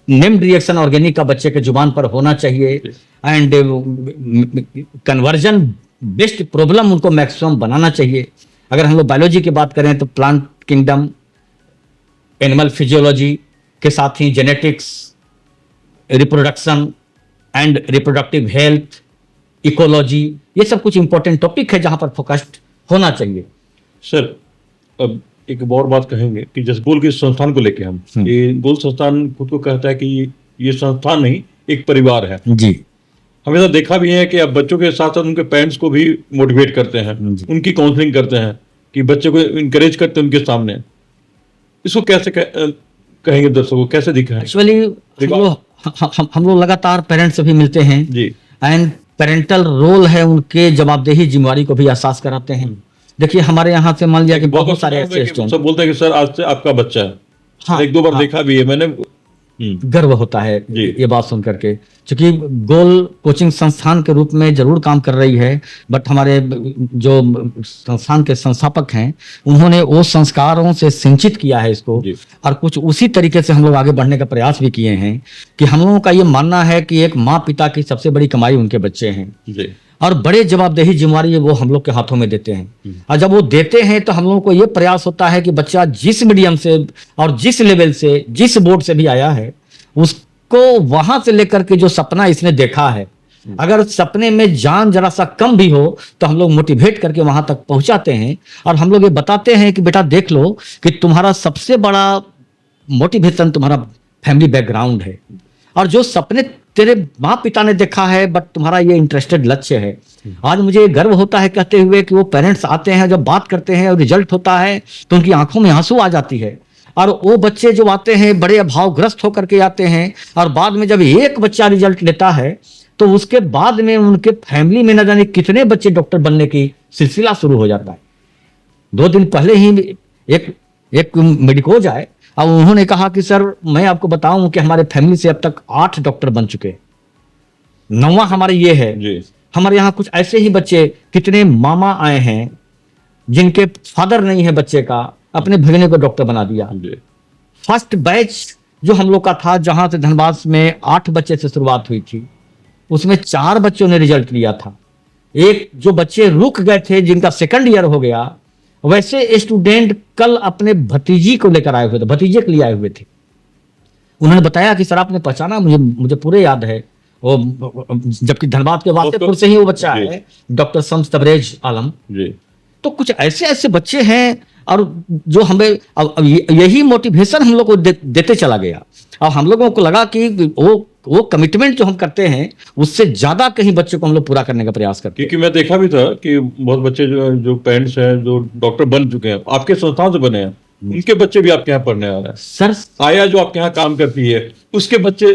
नेम्ड रिएक्शन ऑर्गेनिक का बच्चे के जुबान पर होना चाहिए एंड कन्वर्जन बेस्ड प्रॉब्लम उनको मैक्सिमम बनाना चाहिए। अगर हम लोग बायोलॉजी की बात करें तो प्लांट किंगडम, एनिमल फिजियोलॉजी के साथ ही genetics, reproduction and reproductive health, ecology, ये सब कुछ इंपॉर्टेंट टॉपिक है जहां पर फोकस्ड होना चाहिए। सर, अब एक और बात कहेंगे कि जैसे गोल के संस्थान को लेके हम, ये गोल संस्थान खुद को कहता है कि ये संस्थान नहीं, एक परिवार है। जी हमेशा देखा भी है कि अब बच्चों के साथ साथ उनके पेरेंट्स को भी मोटिवेट करते हैं, उनकी काउंसलिंग करते हैं, कि बच्चे को इनकरेज करते हैं उनके सामने। इसको कैसे कहेंगे दर्शकों को, कैसे दिखाएं? एक्चुअली हम लोग लगातार पेरेंट्स से भी मिलते हैं जी, एंड पेरेंटल रोल है, उनके जवाबदेही जिम्मेवारी को भी एहसास कराते हैं। देखिए हमारे यहाँ से मान लिया कि बहुत सारे ऐसे स्टूडेंट सब बोलते हैं कि सर आज से आपका बच्चा है। हाँ, एक दो बार देखा भी है मैंने। गर्व होता है जी। ये बात सुन करके, क्योंकि गोल कोचिंग संस्थान के रूप में जरूर काम कर रही है, बट हमारे जो संस्थान के संस्थापक हैं उन्होंने वो संस्कारों से सिंचित किया है इसको, जी। और कुछ उसी तरीके से हम लोग आगे बढ़ने का प्रयास भी किए हैं कि हम लोगों का ये मानना है कि एक माँ पिता की सबसे बड़ी कमाई उनके बच्चे हैं, जी, और बड़े जवाबदेही जिम्मेवारी वो हम लोग के हाथों में देते हैं। और जब वो देते हैं तो हम लोगों को ये प्रयास होता है कि बच्चा जिस मीडियम से और जिस लेवल से, जिस बोर्ड से भी आया है, उसको वहां से लेकर के जो सपना इसने देखा है, अगर सपने में जान जरा सा कम भी हो तो हम लोग मोटिवेट करके वहां तक पहुंचाते हैं, और हम लोग ये बताते हैं कि बेटा देख लो कि तुम्हारा सबसे बड़ा मोटिवेशन तुम्हारा फैमिली बैकग्राउंड है, और जो सपने तेरे माँ पिता ने देखा है बट तुम्हारा ये इंटरेस्टेड लक्ष्य है। आज मुझे गर्व होता है कहते हुए कि वो पेरेंट्स आते हैं, जब बात करते हैं और रिजल्ट होता है तो उनकी आंखों में आंसू आ जाती है, और वो बच्चे जो आते हैं बड़े अभावग्रस्त होकर के आते हैं, और बाद में जब एक बच्चा रिजल्ट लेता है तो उसके बाद में उनके फैमिली में न जाने कितने बच्चे डॉक्टर बनने की सिलसिला शुरू हो जाता है। 2 दिन पहले ही एक मेडिकोज आए और उन्होंने कहा कि सर मैं आपको बताऊं कि हमारे फैमिली से अब तक 8 डॉक्टर बन चुके हैं, 9वां हमारे ये है। जी, हमारे यहाँ कुछ ऐसे ही बच्चे, कितने मामा आए हैं जिनके फादर नहीं है बच्चे का, अपने भगने को डॉक्टर बना दिया। जी, फर्स्ट बैच जो हम लोग का था, जहां से धनबाद में 8 बच्चे से शुरुआत हुई थी, उसमें 4 बच्चों ने रिजल्ट लिया था। एक जो बच्चे रुक गए थे जिनका सेकंड ईयर हो गया, वैसे स्टूडेंट कल अपने भतीजी को लेकर आए हुए थे, भतीजे के लिए आए हुए थे। उन्होंने बताया कि सर आपने पहचाना, मुझे पूरे याद है वो, जबकि धनबाद के वास्तेपुर से ही वो बच्चा है, डॉक्टर शम्स तबरेज आलम। जी, तो कुछ ऐसे ऐसे बच्चे हैं, और जो हमें अब यही मोटिवेशन हम लोग को देते चला गया, और हम लोगों को लगा कि वो कमिटमेंट जो हम करते हैं उससे ज्यादा कहीं बच्चों को हम लोग पूरा करने का प्रयास करते हैं। क्योंकि मैं देखा भी था कि बहुत बच्चे जो पेरेंट्स हैं जो डॉक्टर बन चुके हैं, आपके संस्थान से बने हैं, उनके बच्चे भी आपके यहाँ पढ़ने आ रहे हैं। सर आया जो आपके यहाँ काम करती है उसके बच्चे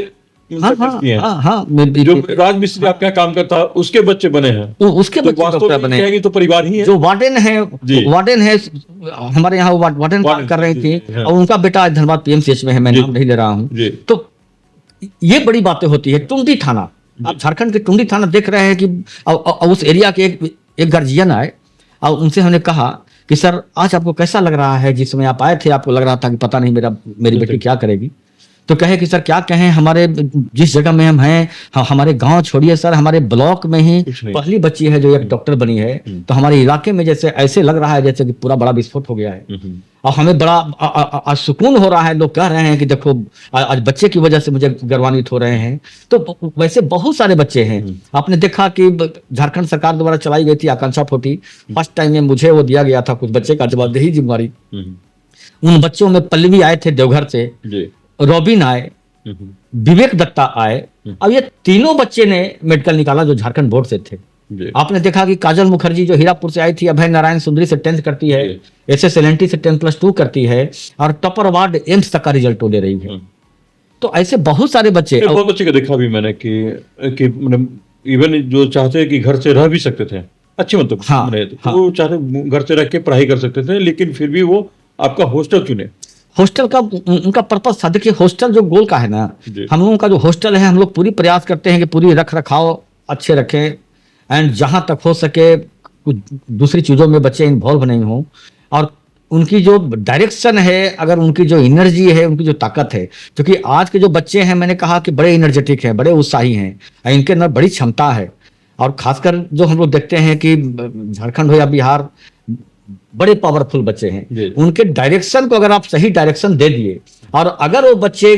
हाँ करती हैं। हाँ जो राजमिस्त्री आपके यहाँ काम करता है उसके बच्चे बने हैं, उसके तो बच्चे वास्तव डॉक्टर में बने। कहेंगे तो परिवार ही है। जो वार्डन जी। है हमारे यहाँ वार्डन काम कर रही थी, हाँ। और उनका बेटा आज धनबाद पीएमसीएच में है, मैं जी। नाम नहीं ले रहा हूँ। जी। तो ये बड़ी बातें होती है। टुंडी थाना, आप झारखंड के टुंडी थाना देख रहे हैं कि उस एरिया के एक गार्जियन आए और उनसे हमने कहा कि सर आज आपको कैसा लग रहा है, जिस समय आप आए थे आपको लग रहा था कि पता नहीं मेरी बेटी क्या करेगी। तो कहे कि सर क्या कहें, हमारे जिस जगह में हम हैं, हमारे गांव छोड़िए सर, हमारे ब्लॉक में ही पहली बच्ची है जो एक डॉक्टर बनी है। तो हमारे इलाके में जैसे ऐसे लग रहा है जैसे कि पूरा बड़ा विस्फोट हो गया है, और हमें बड़ा आज सुकून हो रहा है। लोग कह रहे हैं कि देखो आज बच्चे की वजह से मुझे गर्वान्वित हो रहे हैं। तो वैसे बहुत सारे बच्चे हैं। आपने देखा कि झारखंड सरकार द्वारा चलाई गई थी आकांक्षा फोर्टी, फर्स्ट टाइम में मुझे वो दिया गया था कुछ बच्चे का जवाबदेही जिम्मेवारी। उन बच्चों में पल्लवी आए थे देवघर से, रॉबिन आए, विवेक दत्ता आए, अब ये तीनों बच्चे ने मेडिकल निकाला जो झारखंड बोर्ड से थे। आपने देखा कि काजल मुखर्जी जो हीरापुर से आई थी, अभय नारायण सुंदरी से 10th करती है, SSLNT से 10+2 करती है, और टॉपर अवार्ड एम्स तक का रिजल्ट ले रही है। तो ऐसे बहुत सारे बच्चे, बहुत बच्चे का देखा भी मैंने कि मतलब इवन जो चाहते हैं कि घर से रह भी सकते थे, अच्छे मतलब हाँ, तो वो चाहते घर से रह के पढ़ाई कर सकते थे, लेकिन फिर भी वो आपका हॉस्टल चुने। हॉस्टल का उनका पर्पस था। देखिए हॉस्टल जो गोल का है ना, हम लोगों का जो हॉस्टल है, हम लोग पूरी प्रयास करते हैं कि पूरी रख रखाव अच्छे रखें, एंड जहां तक हो सके कुछ दूसरी चीज़ों में बच्चे इन्वॉल्व नहीं हों, और उनकी जो डायरेक्शन है, अगर उनकी जो एनर्जी है, उनकी जो ताकत है, क्योंकि आज के जो बच्चे हैं मैंने कहा कि बड़े एनर्जेटिक हैं, बड़े उत्साही हैं, इनके अंदर बड़ी क्षमता है। और खासकर जो हम लोग देखते हैं कि झारखंड हो या बिहार, बड़े पावरफुल बच्चे हैं। उनके डायरेक्शन को अगर आप सही डायरेक्शन दे दिए, और अगर वो बच्चे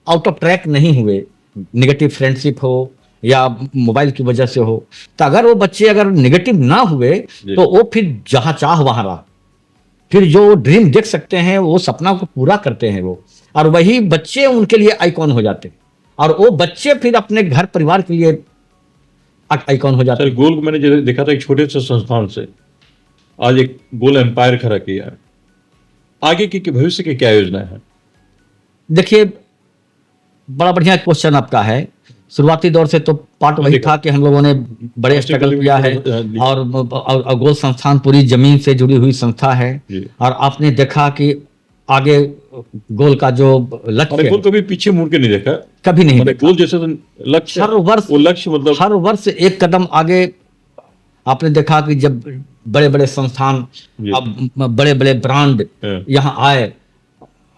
आउट ऑफ ट्रैक नहीं हुए, नेगेटिव फ्रेंडशिप हो या मोबाइल की वजह से हो, तो अगर वो बच्चे अगर नेगेटिव ना हुए तो वो फिर जहां चाह वहां रहा। फिर जो ड्रीम देख सकते हैं वो सपना को पूरा करते हैं वो, और वही बच्चे उनके लिए आइकॉन हो जाते हैं, और वो बच्चे फिर अपने घर परिवार के लिए आइकॉन हो जाते सर हैं। गोल को मैंने देखा था एक छोटे से संस्थान से आज एक गोल एम्पायर खड़ा किया है। आगे की भविष्य की क्या योजना है? देखिए, बड़ा बढ़िया क्वेश्चन आपका है। शुरुआती दौर से तो पार्ट वही देखा। था कि हम लोगों ने बड़े सबसे स्ट्रगल पहले किया है, जी। और गोल संस्थान पूरी जमीन से जुड़ी हुई संस्था है, जी। और आपने देखा कि आगे गोल का जो लक्ष्य मैंने है, गोल कभी पीछे मुड़ के नहीं देखा। कभी नहीं मैंने देखा। गोल जैसे तो लक्ष्य, हर वर्ष वो लक्ष्य मतलब हर वर्ष एक कदम आगे। आपने देखा कि जब बड़े बड़े संस्थान, जी। अब बड़े बड़े ब्रांड हाँ। यहाँ आए,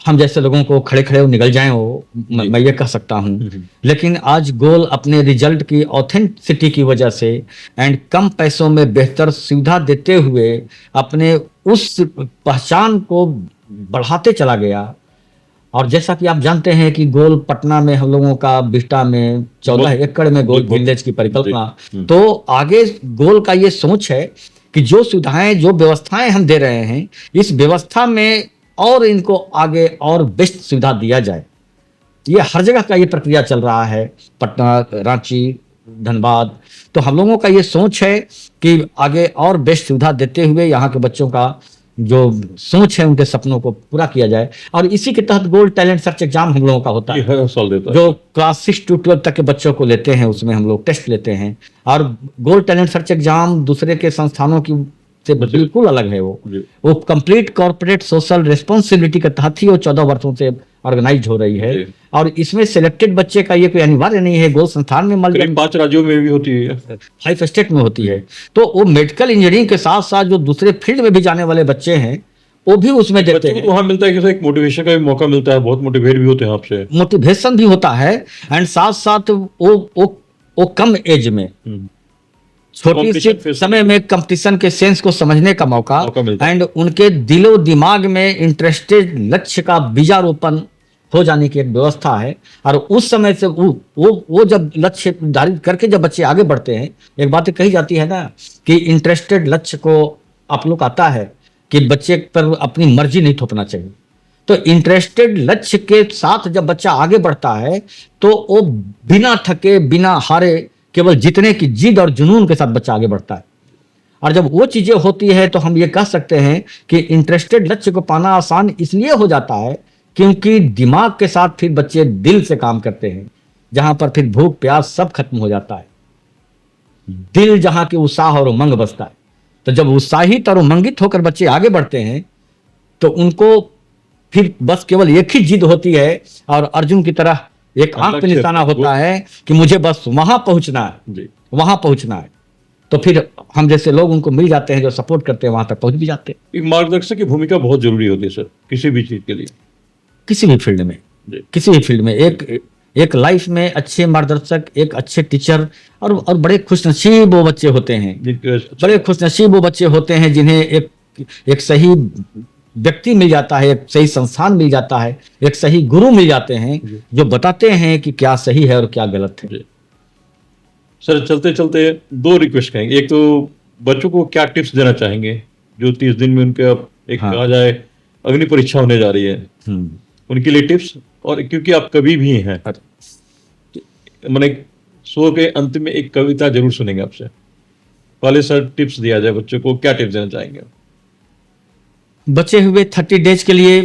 हम जैसे लोगों को खड़े खड़े निकल जाएं वो, मैं ये कह सकता हूँ। लेकिन आज गोल अपने रिजल्ट की ऑथेंटिसिटी की वजह से एंड कम पैसों में बेहतर सुविधा देते हुए अपने उस पहचान को बढ़ाते चला गया। और जैसा कि आप जानते हैं कि गोल पटना में हम लोगों का बिस्टा में 14 एकड़ में गोल विलेज की परिकल्पना, तो आगे गोल का ये सोच है कि जो सुविधाएं, जो व्यवस्थाएं हम दे रहे हैं, इस व्यवस्था में और इनको आगे और बेस्ट सुविधा दिया जाए। ये हर जगह का ये प्रक्रिया चल रहा है, पटना, रांची, धनबाद। तो हम लोगों का ये सोच है कि आगे और बेस्ट सुविधा देते हुए यहाँ के बच्चों का जो सोच है, उनके सपनों को पूरा किया जाए। और इसी के तहत गोल्ड टैलेंट सर्च एग्जाम हम लोगों का होता ये है, हर साल देता है। जो क्लास 6 to 12 तक के बच्चों को लेते हैं, उसमें हम लोग टेस्ट लेते हैं। और गोल्ड टैलेंट सर्च एग्जाम दूसरे के संस्थानों की से बिल्कुल अलग है। जी। वो कंप्लीट कॉर्पोरेट सोशल रिस्पॉन्सिबिलिटी के तहत ही वो 14 वर्षों से ऑर्गेनाइज हो रही है। जी। और इसमें सिलेक्टेड बच्चे का ये कोई अनिवार्य नहीं है, गोल्ड संस्थान में मिल करीब 5 राज्यों में भी होती है। 5 स्टेट में होती है। तो वो मेडिकल इंजीनियरिंग के साथ साथ जो दूसरे फील्ड में भी जाने वाले बच्चे हैं, वो भी उसमें देते बच्चों हैं। को वहाँ मिलता है कि एक मोटिवेशन का भी मौका मिलता है, बहुत मोटिवेट भी होते हैं आपसे। मोटिवेशन भी होता है, एंड साथ साथ वो कम एज में, छोटी Competition सी face समय में कंपटीशन के सेंस को समझने का मौका मिलता है। एंड उनके दिलो दिमाग में इंटरेस्टेड लक्ष्य का बीजारोपण हो जाने की एक व्यवस्था है। और उस समय से वो जब लक्ष्य निर्धारित करके जब बच्चे आगे बढ़ते हैं, एक बात कही जाती है ना कि इंटरेस्टेड लक्ष्य को आप लोग आता है कि बच्चे पर अपनी मर्जी नहीं थोपना चाहिए। तो इंटरेस्टेड लक्ष्य के साथ जब बच्चा आगे बढ़ता है, तो वो बिना थके, बिना हारे, केवल जीतने की जिद और जुनून के साथ बच्चा आगे बढ़ता है। और जब वो चीजें होती है, तो हम ये कह सकते हैं कि इंटरेस्टेड लक्ष्य को पाना आसान इसलिए हो जाता है क्योंकि दिमाग के साथ फिर बच्चे दिल से काम करते हैं, जहां पर फिर भूख प्यास सब खत्म हो जाता है। दिल जहां की उत्साह और उमंग बसता है। तो जब उत्साहित और उमंगित होकर बच्चे आगे बढ़ते हैं, तो उनको फिर बस केवल एक ही जिद होती है, और अर्जुन की तरह एक आंख पे निशाना होता है कि मुझे बस वहां पहुंचना है, जी। वहां पहुंचना है। तो फिर हम जैसे लोग उनको मिल जाते हैं जो सपोर्ट करते हैं, वहां तक पहुंच भी जाते हैं। एक मार्गदर्शक की भूमिका बहुत जरूरी होती है सर, किसी भी चीज के लिए। किसी भी फील्ड में, जी। किसी भी फील्ड में एक लाइफ में अच्छे मार्गदर्शक, एक अच्छे टीचर, और बड़े खुशनसीब वो बच्चे होते हैं, बड़े खुशनसीब वो बच्चे होते हैं जिन्हें एक सही व्यक्ति मिल जाता है, एक सही संस्थान मिल जाता है, एक सही गुरु मिल जाते हैं जो बताते हैं कि क्या सही है और क्या गलत है। जी। सर चलते चलते 2 रिक्वेस्ट करेंगे। एक तो बच्चों को क्या टिप्स देना चाहेंगे जो 30 दिन में उनके अब एक हाँ। कहा जाए अग्नि परीक्षा होने जा रही है, उनके लिए टिप्स। और क्योंकि आप कवि भी हैं, मैंने शो के अंत में एक कविता जरूर सुनेंगे आपसे। पहले सर टिप्स दिया जाए, बच्चों को क्या टिप्स देना चाहेंगे? बचे हुए 30 डेज के लिए,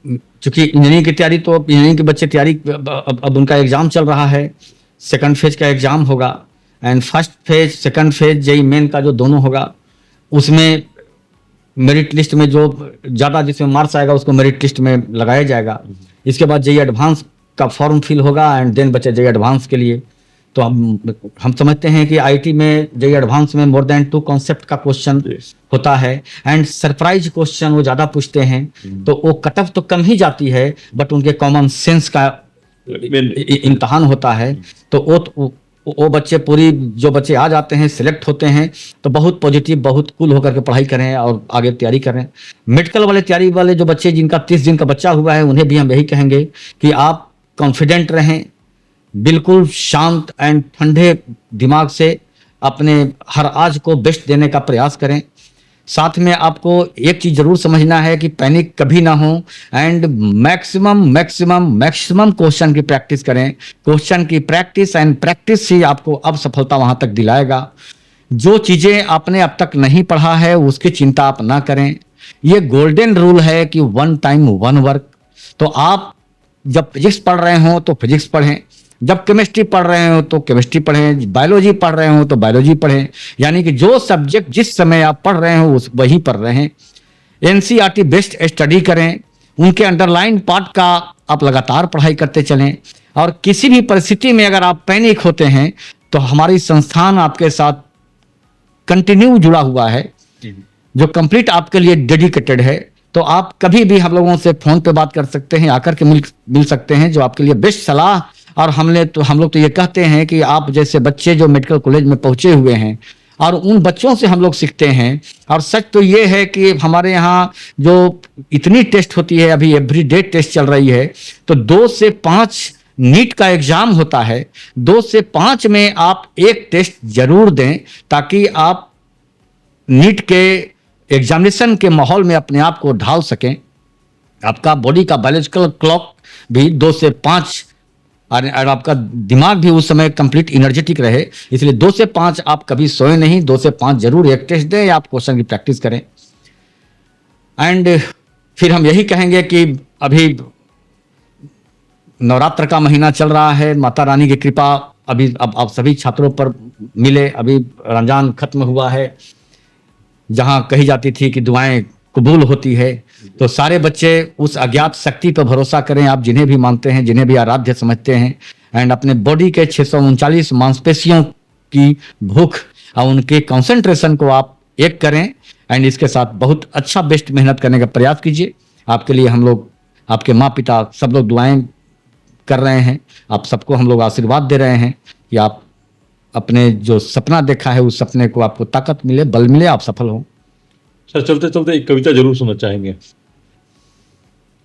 चूंकि इंजीनियरिंग की तैयारी, तो इंजीनियरिंग के बच्चे तैयारी, अब उनका एग्जाम चल रहा है, सेकंड फेज का एग्जाम होगा, and first phase second phase JEE Main का जो दोनों होगा, उसमें मेरिट लिस्ट में जो ज़्यादा जिसमें मार्क्स आएगा उसको मेरिट लिस्ट में लगाया जाएगा। इसके बाद जेई एडवांस का फॉर्म फिल होगा, एंड देन बचे जेई एडवांस के लिए। तो हम समझते हैं कि आईटी में जेई एडवांस में मोर देन 2 कॉन्सेप्ट का क्वेश्चन होता है, एंड सरप्राइज क्वेश्चन वो ज़्यादा पूछते हैं। तो वो कट ऑफ तो कम ही जाती है, बट उनके कॉमन सेंस का इम्तहान होता है। तो वो बच्चे जो बच्चे आ जाते हैं, सिलेक्ट होते हैं, तो बहुत पॉजिटिव, बहुत कूल होकर के पढ़ाई करें और आगे तैयारी करें। मेडिकल वाले तैयारी वाले जो बच्चे जिनका 30 दिन का बच्चा हुआ है, उन्हें भी हम यही कहेंगे कि आप कॉन्फिडेंट रहें, बिल्कुल शांत एंड ठंडे दिमाग से अपने हर आज को बेस्ट देने का प्रयास करें। साथ में आपको एक चीज जरूर समझना है कि पैनिक कभी ना हो, एंड मैक्सिमम क्वेश्चन की प्रैक्टिस करें। क्वेश्चन की प्रैक्टिस एंड प्रैक्टिस ही आपको अब सफलता वहां तक दिलाएगा। जो चीजें आपने अब तक नहीं पढ़ा है उसकी चिंता आप ना करें। ये गोल्डन रूल है कि 1 टाइम 1 वर्क। तो आप जब फिजिक्स पढ़ रहे हो तो फिजिक्स पढ़ें, जब केमिस्ट्री पढ़ रहे हो तो केमिस्ट्री पढ़ें, बायोलॉजी पढ़ रहे हो तो बायोलॉजी पढ़ें। यानी कि जो सब्जेक्ट जिस समय आप पढ़ रहे हो उस वही पढ़ रहे हैं। एनसीईआरटी बेस्ड स्टडी करें, उनके अंडरलाइन पार्ट का आप लगातार पढ़ाई करते चलें। और किसी भी परिस्थिति में अगर आप पैनिक होते हैं तो हमारी संस्थान आपके साथ कंटिन्यू जुड़ा हुआ है, जो कंप्लीट आपके लिए डेडिकेटेड है। तो आप कभी भी हम लोगों से फोन पे बात कर सकते हैं, आकर के मिल सकते हैं, जो आपके लिए बेस्ट सलाह। और हम लोग तो ये कहते हैं कि आप जैसे बच्चे जो मेडिकल कॉलेज में पहुंचे हुए हैं, और उन बच्चों से हम लोग सीखते हैं। और सच तो ये है कि हमारे यहाँ जो इतनी टेस्ट होती है, अभी एवरीडे टेस्ट चल रही है, तो 2 से 5 नीट का एग्जाम होता है। 2 से 5 में आप एक टेस्ट जरूर दें, ताकि आप नीट के एग्जामिनेशन के माहौल में अपने आप को ढाल सकें। आपका बॉडी का बायोलॉजिकल क्लॉक भी 2 से 5 और आपका दिमाग भी उस समय कंप्लीट एनर्जेटिक रहे, इसलिए 2 से 5 आप कभी सोए नहीं। 2 से 5 जरूर एक टेस्ट दें या आप क्वेश्चन की प्रैक्टिस करें। एंड फिर हम यही कहेंगे कि अभी नवरात्र का महीना चल रहा है, माता रानी की कृपा अभी अब आप सभी छात्रों पर मिले। अभी रमजान खत्म हुआ है, जहां कही जाती थी कि दुआएं कबूल होती है। तो सारे बच्चे उस अज्ञात शक्ति पर भरोसा करें, आप जिन्हें भी मानते हैं, जिन्हें भी आराध्य समझते हैं। एंड अपने बॉडी के 639 मांसपेशियों की भूख और उनके कंसंट्रेशन को आप एक करें। एंड इसके साथ बहुत अच्छा बेस्ट मेहनत करने का प्रयास कीजिए। आपके लिए हम लोग, आपके माँ पिता सब लोग दुआएं कर रहे हैं। आप सबको हम लोग आशीर्वाद दे रहे हैं कि आप अपने जो सपना देखा है उस सपने को आपको ताकत मिले, बल मिले, आप सफल हो। सर चलते चलते एक कविता जरूर सुनना चाहेंगे।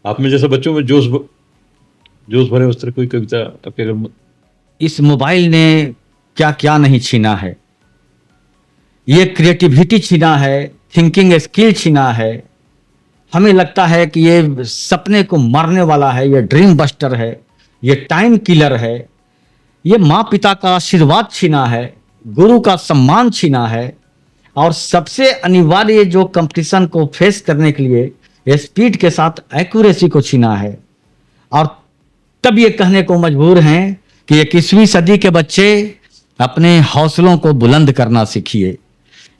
आप में जैसे बच्चों में जोश भरे उस तरह कोई कविता आपके अगर। इस मोबाइल ने क्या क्या नहीं छीना है, ये क्रिएटिविटी छीना है, थिंकिंग स्किल छीना है। हमें लगता है कि ये सपने को मारने वाला है, ये ड्रीम बस्टर है, ये टाइम किलर है, ये माँ पिता का आशीर्वाद छीना है, गुरु का सम्मान छीना है, और सबसे अनिवार्य जो कंपटीशन को फेस करने के लिए स्पीड के साथ एक्यूरेसी को छीना है। और तब ये कहने को मजबूर हैं कि 21वीं सदी के बच्चे अपने हौसलों को बुलंद करना सीखिए।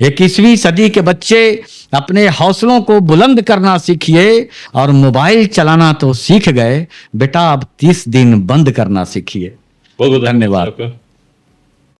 21वीं सदी के बच्चे अपने हौसलों को बुलंद करना सीखिए। और मोबाइल चलाना तो सीख गए बेटा, अब 30 दिन बंद करना सीखिए। बहुत बहुत धन्यवाद आपका।